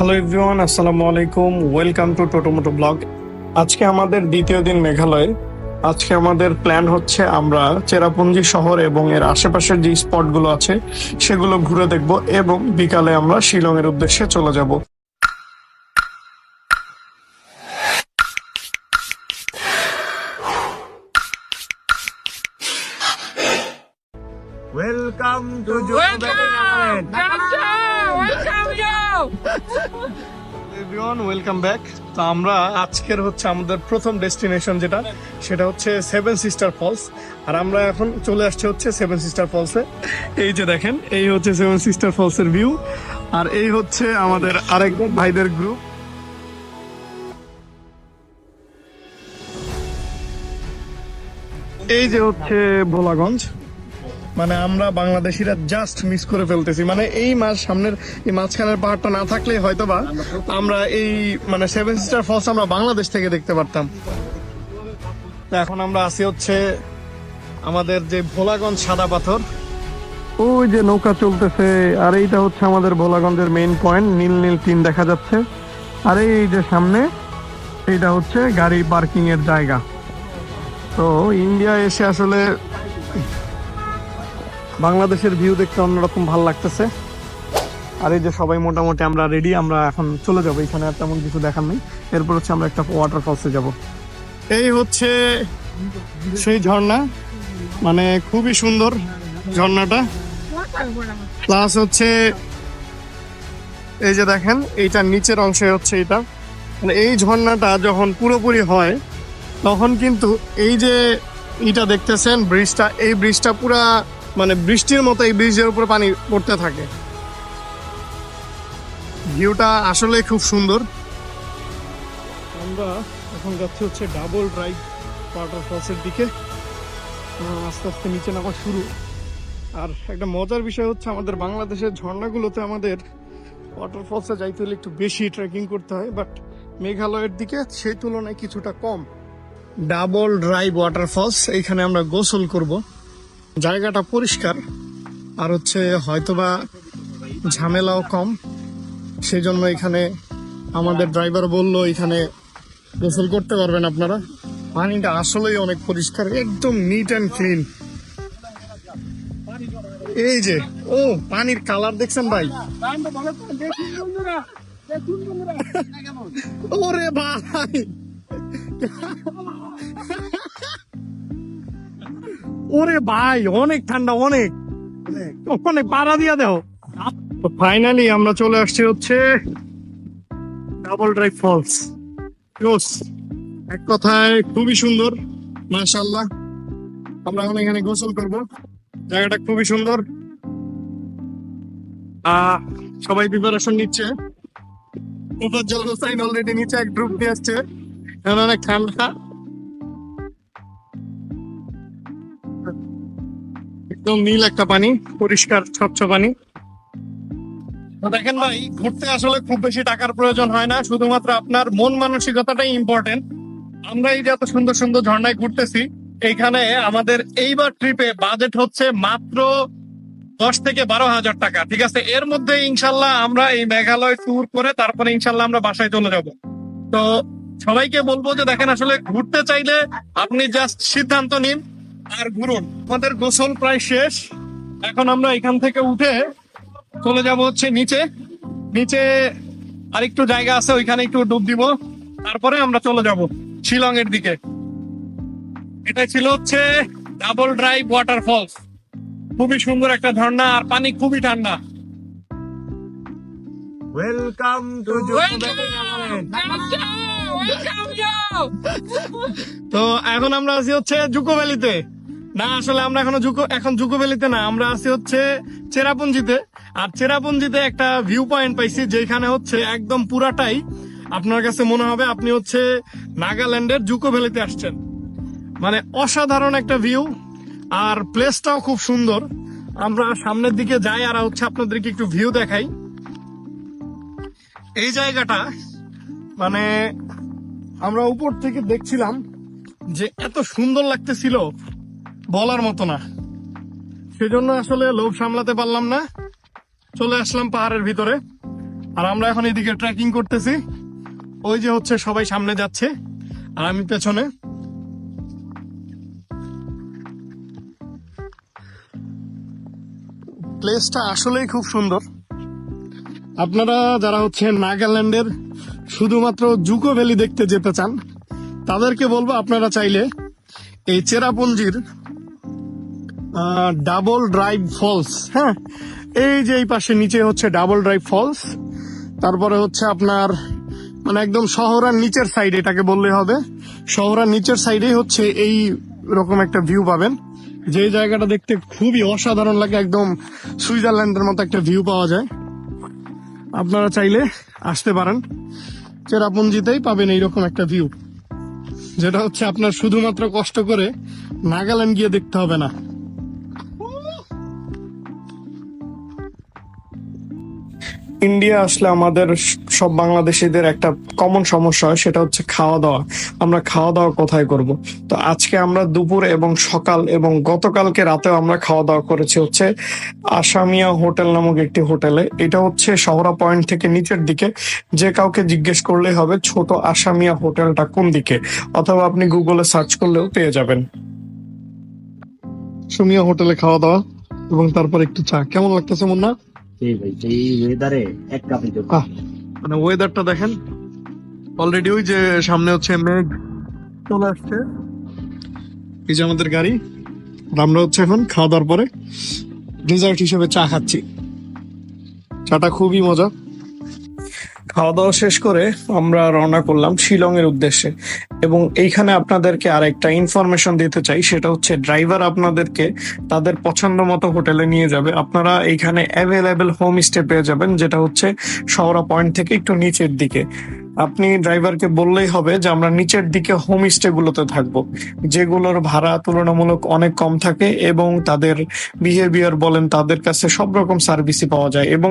Hello everyone, আসসালামু আলাইকুম। Welcome to Totomoto blog. আজকে আমাদের দ্বিতীয় দিন মেঘালয়ে। আজকে আমাদের প্ল্যান হচ্ছে আমরা চেরাপুঞ্জি শহর এবং এর আশেপাশের যে স্পটগুলো আছে সেগুলো ঘুরে দেখব এবং বিকালে আমরা শিলং এর উদ্দেশ্যে চলে যাব। Welcome to everyone, welcome back. তো আমরা আজকের হচ্ছে আমাদের প্রথম ডেস্টিনেশন সেটা হচ্ছে সেভেন সিস্টার ফলস। আর আমরা এখন চলে আসছে হচ্ছে সেভেন সিস্টার ফলসে। এই যে দেখেন, এই হচ্ছে সেভেন সিস্টার ফলসের ভিউ। আর এই হচ্ছে আমাদের আরেক ভাইদের গ্রুপ। এই যে হচ্ছে ভোলাগঞ্জ। মানে আমরা বাংলাদেশিরা জাস্ট মিস করে ফেলতেছি। মানে এই সামনের এই মাঝখানের পাহাড়টা না থাকলেই হয়তোবা আমরা এই মানে সেভেন সিস্টার ফলস আমরা বাংলাদেশ থেকে দেখতে পারতাম। তো এখন আমরা আছি হচ্ছে আমাদের যে ভোলাগঞ্জ সাদা পাথর। ওই যে নৌকা চলতেছে, আর এইটা হচ্ছে আমাদের ভোলাগঞ্জের মেইন পয়েন্ট। নীল নীল টিন দেখা যাচ্ছে। আর এই যে সামনে এইটা হচ্ছে গাড়ি পার্কিং এর জায়গা। তো ইন্ডিয়া এসে আসলে বাংলাদেশের ভিউ দেখতে অন্যরকম ভালো লাগতেছে। আর এই যে সবাই মোটামুটি আমরা রেডি, আমরা এখন চলে যাবো। এখানে আর তেমন কিছু দেখার নেই। এরপর হচ্ছে আমরা একটা ওয়াটারফলসে যাব। এই হচ্ছে সেই ঝর্ণা, মানে খুবই সুন্দর ঝর্ণাটা। প্লাস হচ্ছে এই যে দেখেন, এইটার নিচের অংশে হচ্ছে এটা, মানে এই ঝর্ণাটা যখন পুরোপুরি হয় তখন কিন্তু এই যে এটা দেখতেছেন ব্রিজটা, এই ব্রিজটা পুরা মানে বৃষ্টির মতো এই ব্রিজের উপরে পানি পড়তে থাকে। ভিউটা আসলে খুব সুন্দর। আমরা এখন যাচ্ছি হচ্ছে ডাবল ড্রাইভ ওয়াটারফলসের দিকে। আস্তে আস্তে নিচে নামা শুরু। আর একটা মজার বিষয় হচ্ছে আমাদের বাংলাদেশের ঝর্ণাগুলোতে আমাদের ওয়াটারফলসে যাইতে হলে একটু বেশি ট্রেকিং করতে হয়, বাট মেঘালয়ের দিকে সেই তুলনায় কিছুটা কম। ডাবল ড্রাইভ ওয়াটারফলস, এইখানে আমরা গোসল করব। জায়গাটা পরিষ্কার আর হচ্ছে হয়তোবা ঝামেলাও কম, সেই জন্য এখানে আমাদের ড্রাইভার বললো এখানে গোসল করতে পারবেন আপনারা। পানিটা আসলেই অনেক পরিষ্কার, একদম নিট অ্যান্ড ক্লিন। এই যে ও পানির কালার দেখছেন ভাই? ওরে ভাই, ওরে ভাই অনেক ঠান্ডা, অনেক অনেক পাড়া দিয়া দেও। ফাইনালি আমরা চলে আসছি হচ্ছে ডাবল ড্রাইভ ফলস। এক কথায় খুবই সুন্দর, মাশাআল্লাহ। আমরা এখন এখানে গোসল করব। জায়গাটা খুবই সুন্দর। সবাই প্রিপারেশন নিচ্ছে। উপজ্জ্বল হোসাইন অলরেডি নিচে এক গ্রুপ দিয়ে আসছে, এখন অনেক ঠান্ডা। একদম নীল একটা পানি, পরিষ্কার স্বচ্ছ পানি। দেখেন ভাই, ঘুরতে আসলে খুব বেশি টাকার প্রয়োজন হয় না, শুধুমাত্র আপনার মন মানসিকতাটাই ইম্পর্টেন্ট। আমরা এই যে এত সুন্দর সুন্দর ঝর্ণায় ঘুরতেছি, এইখানে আমাদের এইবার ট্রিপে বাজেট হচ্ছে মাত্র 10 থেকে 12 হাজার টাকা। ঠিক আছে, এর মধ্যে ইনশাল্লাহ আমরা এই মেঘালয় ট্যুর করে তারপরে ইনশাল্লাহ আমরা বাসায় চলে যাব। তো সবাইকে বলবো যে দেখেন, আসলে ঘুরতে চাইলে আপনি জাস্ট সিদ্ধান্ত নিন আর ঘুরুন। আমাদের গোসল প্রায় শেষ। এখন আমরা এখান থেকে উঠে চলে যাব হচ্ছে নিচে। নিচে আরেকটু জায়গা আছে, ওইখানে একটু ডুব দিব, তারপরে আমরা চলে যাব শিলং এর দিকে। এটা ছিল হচ্ছে ডাবল ড্রাইভ ওয়াটারফলস। খুবই সুন্দর একটা ঝর্ণা আর পানি খুবই ঠান্ডা। ওয়েলকাম টু তো এখন আমরা আছি হচ্ছে জুকো ভ্যালিতে। না, আসলে আমরা এখন জুকো ভ্যালিতে না, আমরা আছি হচ্ছে চেরাপুঞ্জিতে। আর চেরাপুঞ্জিতে একটা ভিউ পয়েন্ট পাইছি, যেখানে হচ্ছে একদম পুরাটাই আপনার কাছে মনে হবে আপনি হচ্ছে নাগাল্যান্ডের জুকো ভ্যালিতে আসছেন। মানে অসাধারণ একটা ভিউ, আর প্লেসটাও খুব সুন্দর। আমরা সামনের দিকে যাই আর হচ্ছে আপনাদেরকে একটু ভিউ দেখাই। এই জায়গাটা মানে আমরা উপর থেকে দেখছিলাম যে এত সুন্দর লাগতেছিল, বলার মতো না। সেজন্য আসলে লোভ সামলাতে পারলাম না, চলে আসলাম পাহাড়ের ভিতরে। আর আমরা এখন এদিকে ট্রেকিং করতেছি। ওই যে হচ্ছে সবাই সামনে যাচ্ছে আর আমি পেছনে। প্লেসটা আসলেই খুব সুন্দর। আপনারা যারা হচ্ছে নাগাল্যান্ডের শুধুমাত্র জুকো ভ্যালি দেখতে যেতে চান তাদেরকে বলবো আপনারা চাইলে এই চেরাপুঞ্জির ডাবল ড্রাইভ ফলস, হ্যাঁ এই যে এই পাশে নিচে হচ্ছে ডাবল ড্রাইভ ফলস, তারপরে হচ্ছে আপনার মানে একদম শহরের নিচের সাইড, এটাকে বললে হবে শহরের নিচের সাইডেই হচ্ছে এই রকম একটা ভিউ পাবেন, যে জায়গাটা দেখতে খুবই অসাধারণ লাগে, একদম সুইজারল্যান্ডের মতো একটা ভিউ পাওয়া যায়। আপনারা চাইলে আসতে পারেন, চেরাপুঞ্জিতেই পাবেন এইরকম একটা ভিউ, যেটা হচ্ছে আপনার শুধুমাত্র কষ্ট করে নাগাল্যান্ড গিয়ে দেখতে হবে না। ইন্ডিয়া আসলে আমাদের সব বাংলাদেশিদের একটা কমন সমস্যা হয়, সেটা হচ্ছে খাওয়া দাওয়া। আমরা খাওয়া দাওয়া কোথায় করব? তো আজকে আমরা দুপুর এবং সকাল এবং গতকালকে রাতেও আমরা খাওয়া দাওয়া করেছি হচ্ছে আসামিয়া হোটেল নামক একটি হোটেলে। এটা হচ্ছে শহরা পয়েন্ট থেকে নিচের দিকে, যে কাউকে জিজ্ঞেস করলেই হবে ছোট আসামিয়া হোটেলটা কোন দিকে, অথবা আপনি গুগলে সার্চ করলেও পেয়ে যাবেন। আসামিয়া হোটেলে খাওয়া দাওয়া এবং তারপর একটু চা। কেমন লাগতেছে মুন্না? এই ভাই এই ওয়েদারে এক কাপে জল। মানে ওয়েদারটা দেখেন, অলরেডি ওই যে সামনে হচ্ছে মেঘ চলে আসছে, এই যে আমাদের গাড়ি, আর আমরা হচ্ছে এখন খাওয়া দাওয়ার পরে ডেজার্ট হিসেবে চা খাচ্ছি। চাটা খুবই মজা। খাওয়া দাওয়া শেষ করে আমরা রওনা করলাম শিলং এর উদ্দেশ্যে। এবং এইখানে আপনাদেরকে আরেকটা ইনফরমেশন দিতে চাই, সেটা হচ্ছে ড্রাইভার আপনাদেরকে তাদের পছন্দ মতো হোটেলে নিয়ে যাবে। আপনারা এইখানে অ্যাভেলেবেল হোম স্টে পেয়ে যাবেন, যেটা হচ্ছে শহরা পয়েন্ট থেকে একটু নিচের দিকে। আপনি ড্রাইভারকে বললেই হবে যে আমরা নিচের দিকে হোম স্টে গুলোতে থাকবো, যেগুলোর ভাড়া তুলনামূলক অনেক কম থাকে এবং তাদের বিহেভিয়ার বলেন, তাদের কাছে সব রকম সার্ভিসই পাওয়া যায় এবং